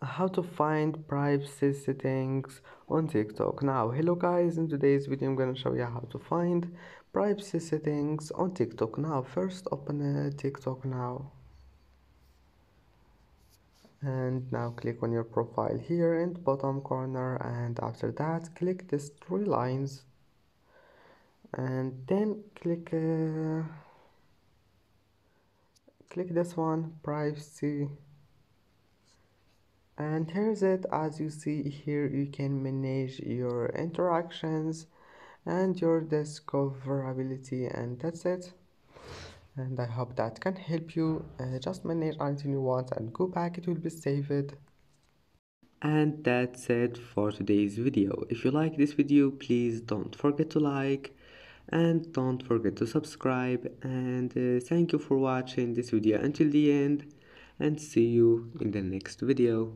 How to find privacy settings on TikTok. Now, hello guys, in today's video I'm gonna show you how to find privacy settings on TikTok. Now, first open TikTok now, and now click on your profile here in the bottom corner, and after that click these three lines, and then click this one, privacy. And here's it. As you see here, you can manage your interactions and your discoverability, and that's it. And I hope that can help you. Just manage anything you want and go back, it will be saved. And that's it for today's video. If you like this video, please don't forget to like and don't forget to subscribe, and thank you for watching this video until the end, and see you in the next video.